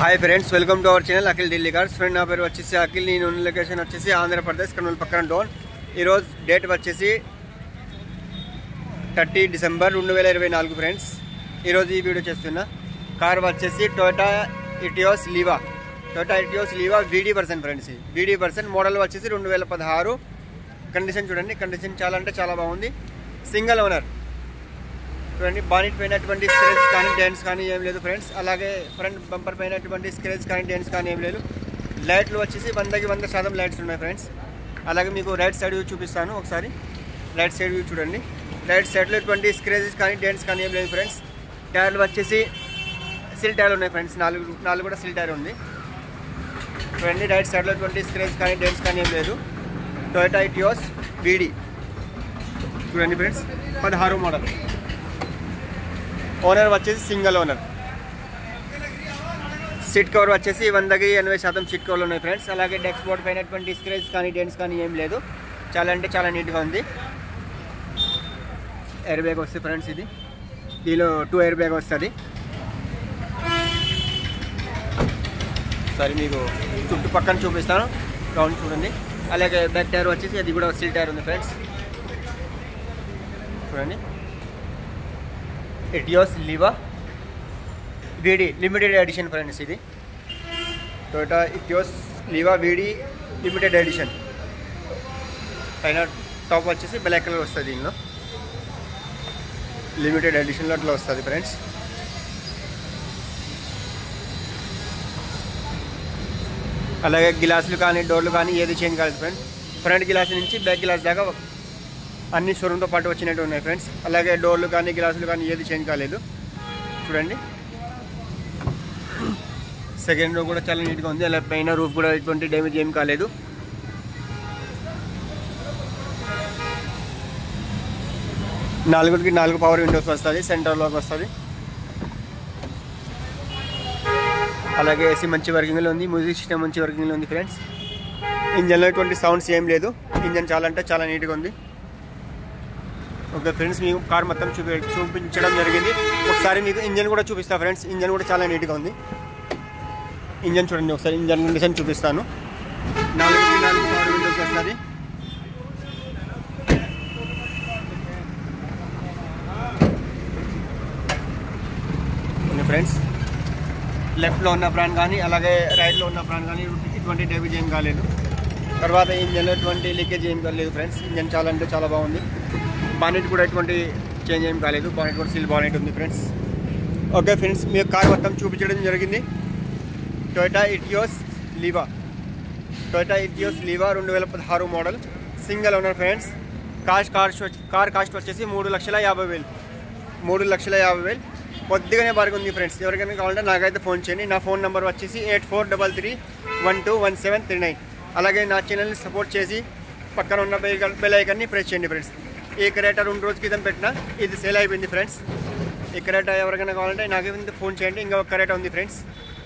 Hi friends, welcome to our channel Akhil Delhi cars. Friend నా పేరు వచ్చేసి అఖిల్। నేను ఉన్న లొకేషన్ వచ్చేసి ఆంధ్రప్రదేశ్ కర్నూలు పక్కన డోన్। ఈరోజు డేట్ వచ్చేసి 30 డిసెంబర్ 2024 ఫ్రెండ్స్। ఈరోజు ఈ వీడియో చేస్తున్నా కార్ వచ్చేసి Toyota Etios Liva VD version friends. ఈ వీడీ వర్షన్ మోడల్ వచ్చేసి 2016। కండిషన్ చూడండి, కండిషన్ చాలా అంటే చాలా బాగుంది। సింగిల్ ఓనర్ చూడండి। బానెట్ పైనటువంటి స్క్రేచ్ కానీ డెంట్స్ కానీ ఏం లేదు ఫ్రెండ్స్। అలాగే ఫ్రంట్ బంపర్ పైనటువంటి స్క్రేచ్ కానీ డెంట్స్ కానీ ఏం లేదు। లైట్లు వచ్చేసి 100కి 100% లైట్స్ ఉన్నాయి ఫ్రెండ్స్। అలాగే మీకు రైట్ సైడ్ వ్యూ చూపిస్తాను ఒకసారి। రైట్ సైడ్ వ్యూ చూడండి, రైట్ సైడ్లో ఎటువంటి స్క్రేచెస్ కానీ డెంట్స్ కానీ ఏం లేదు ఫ్రెండ్స్। టైర్లు వచ్చేసి సిల్ టైర్లు ఉన్నాయి ఫ్రెండ్స్, నాలుగు కూడా సిల్ టైర్ ఉంది చూడండి। రైట్ సైడ్లో ఎటువంటి స్క్రేచ్ కానీ డెంట్స్ కానీ ఏం లేదు। టొయోటా ఇటియోస్ వీడీ చూడండి ఫ్రెండ్స్, 16 మోడల్। ఓనర్ వచ్చేసి సింగిల్ ఓనర్। సీట్ కవర్ వచ్చేసి 100కి 80% సీట్ కవర్లు ఉన్నాయి ఫ్రెండ్స్। అలాగే డెక్స్ బోర్డ్ పైనటువంటి స్క్రేచ్ కానీ డెంట్స్ కానీ ఏం లేదు, చాలా అంటే చాలా నీట్గా ఉంది। ఎయిర్ బ్యాగ్ వస్తుంది ఫ్రెండ్స్, ఇది దీనిలో 2 ఎయిర్ బ్యాగ్ వస్తుంది। సరే మీకు చుట్టుపక్కన చూపిస్తాను, రౌండ్ చూడండి। అలాగే బ్యాక్ టైర్ వచ్చేసి అది కూడా సిల్ టైర్ ఉంది ఫ్రెండ్స్ చూడండి। Etios Liva VD limited edition friends, ఇది Toyota Etios Liva VD limited edition. పైన టాప్ వచ్చేసి బ్లాక్ కలర్ వస్తుంది, దీనిలో లిమిటెడ్ ఎడిషన్లో అట్లా వస్తుంది ఫ్రెండ్స్। అలాగే గ్లాసులు కానీ డోర్లు కానీ ఏది చేంజ్ కాలేదు ఫ్రెండ్స్। ఫ్రంట్ గ్లాస్ నుంచి బ్యాక్ గ్లాస్ దాకా అన్ని షోరూమ్తో పాటు వచ్చినట్టు ఉన్నాయి ఫ్రెండ్స్। అలాగే డోర్లు కానీ గ్లాసులు కానీ ఏది చేంజ్ కాలేదు చూడండి। సెకండ్ రో కూడా చాలా నీట్గా ఉంది। అలా పైన రూఫ్ కూడా ఎటువంటి డ్యామేజ్ ఏం కాలేదు। నాలుగుకి 4 పవర్ విండోస్ వస్తుంది, సెంటర్లోకి వస్తుంది। అలాగే ఏసీ మంచి వర్కింగ్లో ఉంది, మ్యూజిక్ సిస్టమ్ మంచి వర్కింగ్లో ఉంది ఫ్రెండ్స్। ఇంజన్లో ఎటువంటి సౌండ్స్ ఏం లేదు, ఇంజన్ చాలా అంటే చాలా నీట్గా ఉంది। ఓకే ఫ్రెండ్స్, మీకు కార్ మొత్తం చూపించడం జరిగింది। ఒకసారి మీకు ఇంజన్ కూడా చూపిస్తా ఫ్రెండ్స్, ఇంజన్ కూడా చాలా నీట్గా ఉంది। ఇంజన్ చూడండి ఒకసారి, ఇంజన్ కండిషన్ చూపిస్తాను। 4కి 4 పవర్ విండోస్ వస్తుంది। ఫ్రెండ్స్ లెఫ్ట్లో ఉన్న ప్రాన్ కానీ అలాగే రైట్లో ఉన్న ప్రాన్ కానీ ఇటువంటి డ్యామేజ్ ఏం కాలేదు। తర్వాత ఇంజన్లో ఎటువంటి లీకేజ్ ఏం కాలేదు ఫ్రెండ్స్। ఇంజన్ చాలా అంటే చాలా బాగుంది। బానెట్ కూడా ఎటువంటి చేంజ్ ఏం కాలేదు, బానెట్ కూడా సిల్ బానెట్ ఉంది ఫ్రెండ్స్। ఓకే ఫ్రెండ్స్, మీకు కార్ మొత్తం చూపించడం జరిగింది। టొయోటా ఇటియోస్ లీవా 2016 మోడల్, single owner friends. Car cost వచ్చేసి 3,50,000 3,50,000 కొద్దిగానే బాగా ఉంది ఫ్రెండ్స్। ఎవరికైనా కావాలంటే నాకైతే ఫోన్ చేయండి। నా ఫోన్ నెంబర్ వచ్చేసి 8433121739। అలాగే నా ఛానల్ని సపోర్ట్ చేసి పక్కన ఉన్న బెల్ ఐకాన్ని ప్రెస్ చేయండి ఫ్రెండ్స్। ఈ క్రెటా 2 రోజుల క్రితం పెట్టినా, ఇది సేల్ అయిపోయింది ఫ్రెండ్స్। ఈ క్రెటా ఎవరికైనా కావాలంటే నాకైతే ఫోన్ చేయండి। ఇంకొక క్రెటా ఉంది ఫ్రెండ్స్,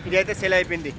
ఇది అయితే సేల్ అయిపోయింది।